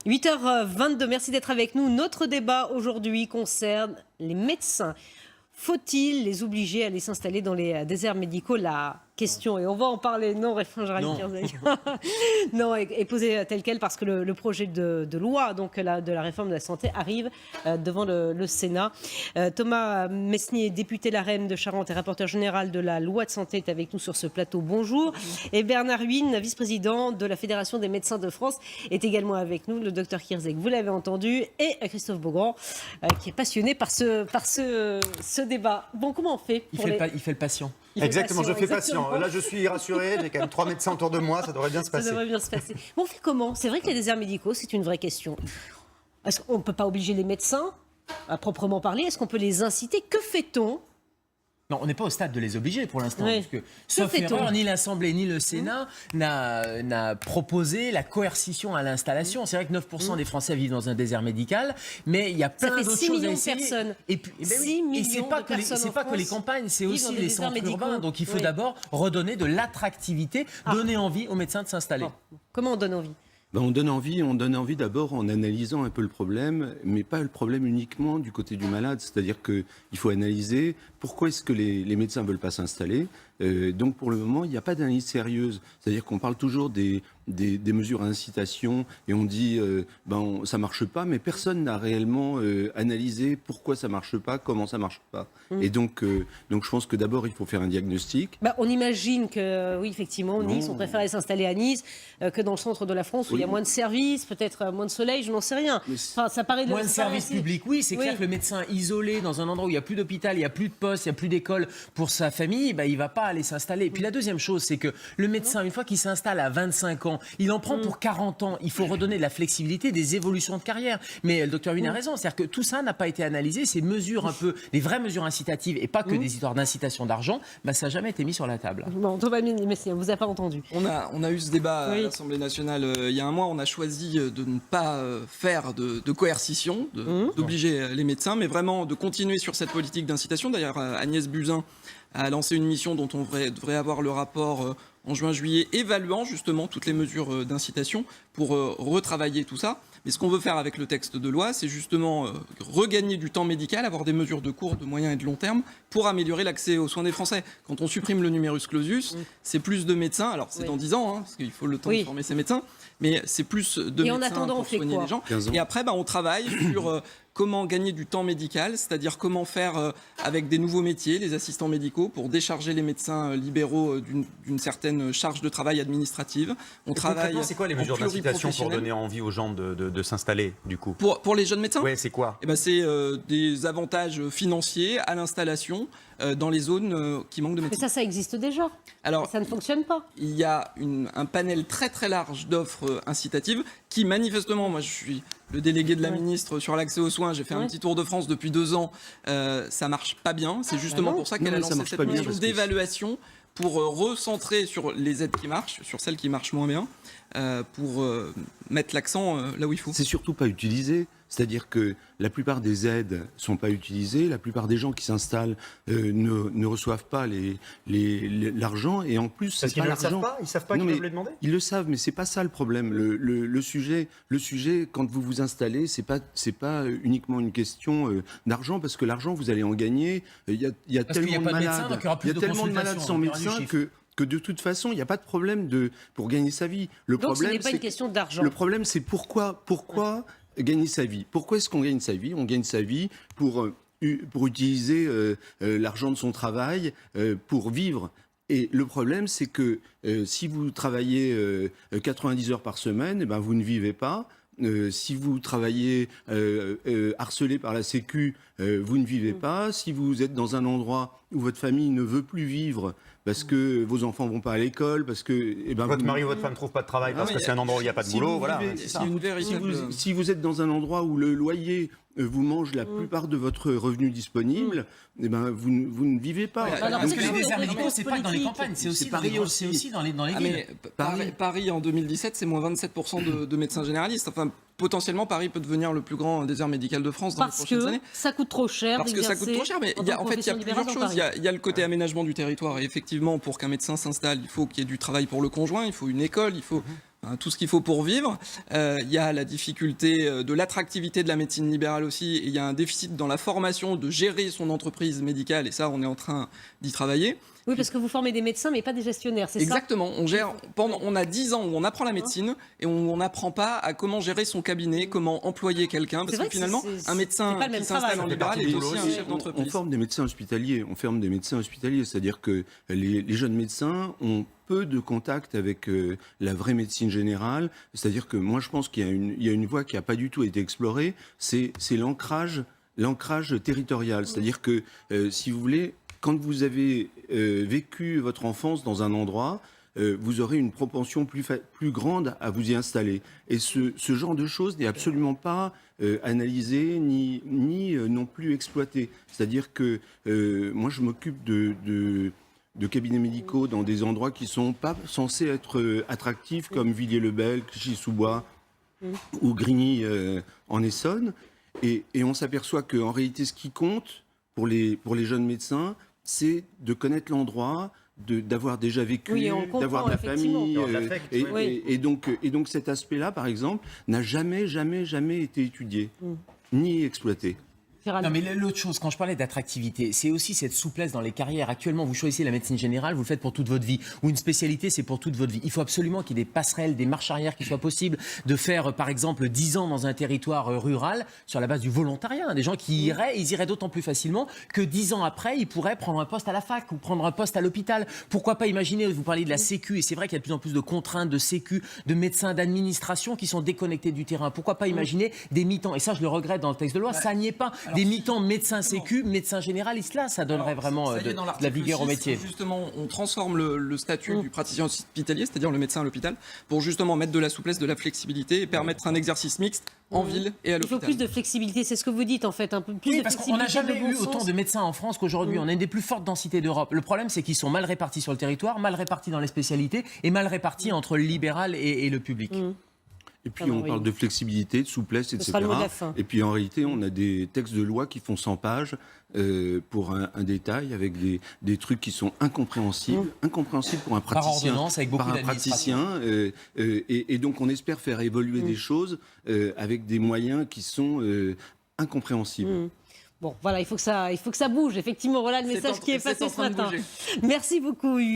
8h22, merci d'être avec nous. Notre débat aujourd'hui concerne les médecins. Faut-il les obliger à aller s'installer dans les déserts médicaux? La question, et on va en parler, non, Gérald Kierzek, non, est posée telle quelle parce que le projet de loi donc, de la réforme de la santé arrive devant le Sénat. Thomas Mesnier, député LaREM de Charente et rapporteur général de la loi de santé, est avec nous sur ce plateau. Bonjour. Et Bernard Huynh, vice-président de la Fédération des médecins de France, est également avec nous. Le docteur Kierzek, vous l'avez entendu, et Christophe Beaugrand, qui est passionné par ce débat. Bon, comment on fait il fait le patient. Exactement, je fais patient. Là, je suis rassuré. J'ai quand même 3 médecins autour de moi. Ça devrait bien se passer. Ça devrait bien se passer. Bon, on fait comment? C'est vrai que les déserts médicaux, c'est une vraie question. Est-ce qu'on ne peut pas obliger les médecins à proprement parler? Est-ce qu'on peut les inciter? Que fait-on? Non, on n'est pas au stade de les obliger pour l'instant. Oui. Parce que, sauf erreur, ni l'Assemblée ni le Sénat n'a proposé la coercition à l'installation. C'est vrai que 9% des Français vivent dans un désert médical, mais il y a plein d'autres choses à essayer. Ça fait 6 millions de personnes. Et puis, 6 millions c'est pas que les campagnes, c'est aussi les centres urbains. Donc il faut d'abord redonner de l'attractivité, donner envie aux médecins de s'installer. Bon. Comment on donne envie? On donne envie d'abord en analysant un peu le problème, mais pas le problème uniquement du côté du malade. C'est-à-dire qu'il faut analyser pourquoi est-ce que les médecins ne veulent pas s'installer. Donc pour le moment, il n'y a pas d'analyse sérieuse. C'est-à-dire qu'on parle toujours des mesures à incitation et on dit ça ne marche pas, mais personne n'a réellement analysé pourquoi ça ne marche pas, comment ça ne marche pas. Et donc je pense que d'abord, il faut faire un diagnostic. On imagine que, oui, effectivement, Nice, on préfère s'installer à Nice que dans le centre de la France où il y a moins de services, peut-être moins de soleil, je n'en sais rien. Enfin, ça paraît moins de services publics, oui, c'est clair que le médecin isolé dans un endroit où il n'y a plus d'hôpital, il n'y a plus de poste, il n'y a plus d'école pour sa famille, il ne va pas aller s'installer. Et puis la deuxième chose, c'est que le médecin, une fois qu'il s'installe à 25 ans, il en prend pour 40 ans. Il faut redonner de la flexibilité, des évolutions de carrière. Mais le docteur Huynh a raison, c'est-à-dire que tout ça n'a pas été analysé. Ces mesures un peu, les vraies mesures incitatives et pas que des histoires d'incitation d'argent, ça n'a jamais été mis sur la table. Bon, Thomas Mesnier, on vous a pas entendu. On a eu ce débat à l'Assemblée nationale il y a un mois. On a choisi de ne pas faire de coercition, d'obliger les médecins, mais vraiment de continuer sur cette politique d'incitation. D'ailleurs, Agnès Buzyn a lancé une mission dont on devrait avoir le rapport en juin-juillet, évaluant justement toutes les mesures d'incitation pour retravailler tout ça. Mais ce qu'on veut faire avec le texte de loi, c'est justement regagner du temps médical, avoir des mesures de court, de moyen et de long terme pour améliorer l'accès aux soins des Français. Quand on supprime le numerus clausus, c'est plus de médecins, alors c'est dans 10 ans, parce qu'il faut le temps de former ces médecins, mais c'est plus de médecins pour soigner les gens. Et après, on travaille sur comment gagner du temps médical, c'est-à-dire comment faire avec des nouveaux métiers, les assistants médicaux, pour décharger les médecins libéraux d'une certaine charge de travail administrative. On travaille. C'est quoi les mesures d'incitation pour donner envie aux gens de s'installer, du coup? Pour les jeunes médecins? Oui, c'est quoi? C'est des avantages financiers à l'installation dans les zones qui manquent de médecins. Mais ça existe déjà. Alors, ça ne fonctionne pas. Il y a un panel très très large d'offres incitatives qui manifestement, moi je suis le délégué de la ministre sur l'accès aux soins, j'ai fait un petit tour de France depuis 2 ans, ça marche pas bien. C'est justement pour ça qu'elle a lancé cette mission d'évaluation pour recentrer sur les aides qui marchent, sur celles qui marchent moins bien, pour mettre l'accent là où il faut. C'est surtout pas utilisé. C'est-à-dire que la plupart des aides ne sont pas utilisées, la plupart des gens qui s'installent ne reçoivent pas l'argent, et en plus, c'est pas l'argent. Ils ne savent pas qu'ils doivent le demander? Ils le savent, mais c'est pas ça le problème. Le sujet, quand vous vous installez, c'est pas uniquement une question d'argent, parce que l'argent, vous allez en gagner. Il y a tellement de malades sans médecin que de toute façon, il n'y a pas de problème pour gagner sa vie. Donc ce n'est pas une question d'argent. Le problème, c'est pourquoi gagner sa vie. Pourquoi est-ce qu'on gagne sa vie? On gagne sa vie pour utiliser l'argent de son travail, pour vivre. Et le problème, c'est que si vous travaillez 90 heures par semaine, vous ne vivez pas. Si vous travaillez harcelé par la Sécu, vous ne vivez pas. Si vous êtes dans un endroit où votre famille ne veut plus vivre parce que vos enfants vont pas à l'école, parce que votre mari ou votre femme ne trouve pas de travail parce que c'est un endroit où il n'y a pas de boulot, voilà. Si vous êtes dans un endroit où le loyer vous mange la plupart de votre revenu disponible, vous ne vivez pas. Parce que les déserts médicaux, c'est pas que dans les campagnes, c'est aussi dans les villes. Paris en 2017, c'est moins 27% de médecins généralistes. Enfin, potentiellement, Paris peut devenir le plus grand désert médical de France dans les prochaines années. Ça coûte trop cher. Parce que ça coûte trop cher, mais il y a plusieurs choses. Il y a le côté aménagement du territoire. Et effectivement, pour qu'un médecin s'installe, il faut qu'il y ait du travail pour le conjoint, il faut une école, il faut tout ce qu'il faut pour vivre. Il y a la difficulté de l'attractivité de la médecine libérale aussi, et il y a un déficit dans la formation de gérer son entreprise médicale, et ça, on est en train d'y travailler. Oui, parce que vous formez des médecins, mais pas des gestionnaires, c'est ça? Exactement. On a 10 ans où on apprend la médecine et on n'apprend pas à comment gérer son cabinet, comment employer quelqu'un. Parce que finalement, un médecin qui s'installe en libéral est aussi un chef d'entreprise. On forme des médecins hospitaliers. C'est-à-dire que les jeunes médecins ont peu de contact avec la vraie médecine générale. C'est-à-dire que moi, je pense qu'il y a une voie qui n'a pas du tout été explorée. C'est l'ancrage territorial. C'est-à-dire que, si vous voulez, quand vous avez vécu votre enfance dans un endroit, vous aurez une propension plus grande à vous y installer. Et ce genre de choses n'est absolument pas analysé ni non plus exploité. C'est-à-dire que moi, je m'occupe de cabinets médicaux dans des endroits qui ne sont pas censés être attractifs, comme Villiers-le-Bel, Clichy-sous-Bois ou Grigny en Essonne. Et on s'aperçoit qu'en réalité, ce qui compte pour les jeunes médecins, c'est de connaître l'endroit, d'avoir déjà vécu, d'avoir de la famille. Et donc cet aspect-là, par exemple, n'a jamais été étudié, ni exploité. Non, mais l'autre chose, quand je parlais d'attractivité, c'est aussi cette souplesse dans les carrières. Actuellement, vous choisissez la médecine générale, vous le faites pour toute votre vie. Ou une spécialité, c'est pour toute votre vie. Il faut absolument qu'il y ait des passerelles, des marches arrière qui soient possibles. De faire, par exemple, 10 ans dans un territoire rural sur la base du volontariat. Des gens qui ils iraient d'autant plus facilement que 10 ans après, ils pourraient prendre un poste à la fac ou prendre un poste à l'hôpital. Pourquoi pas imaginer, vous parliez de la sécu, et c'est vrai qu'il y a de plus en plus de contraintes de sécu, de médecins, d'administration qui sont déconnectés du terrain. Pourquoi pas imaginer des mi-temps, et ça je le regrette dans le texte de loi, ça n'y est pas. Des mi-temps médecins sécu, médecins généralistes, là, ça donnerait vraiment de la vigueur au métier. Justement, on transforme le statut du praticien hospitalier, c'est-à-dire le médecin à l'hôpital, pour justement mettre de la souplesse, de la flexibilité et permettre un exercice mixte en ville et à l'hôpital. Il faut plus de flexibilité, c'est ce que vous dites en fait, un peu plus de parce flexibilité. qu'on n'a jamais de bon eu autant sens. de médecins en France qu'aujourd'hui. On a une des plus fortes densités d'Europe. Le problème, c'est qu'ils sont mal répartis sur le territoire, mal répartis dans les spécialités et mal répartis entre le libéral et le public. Et puis on parle de flexibilité, de souplesse, etc. Et puis en réalité, on a des textes de loi qui font 100 pages pour un détail, avec des trucs qui sont incompréhensibles pour un praticien. Par ordonnance, avec beaucoup d'administration. Et donc on espère faire évoluer des choses avec des moyens qui sont incompréhensibles. Bon, voilà, il faut que ça bouge. Effectivement, voilà le message qui est passé ce matin. Merci beaucoup.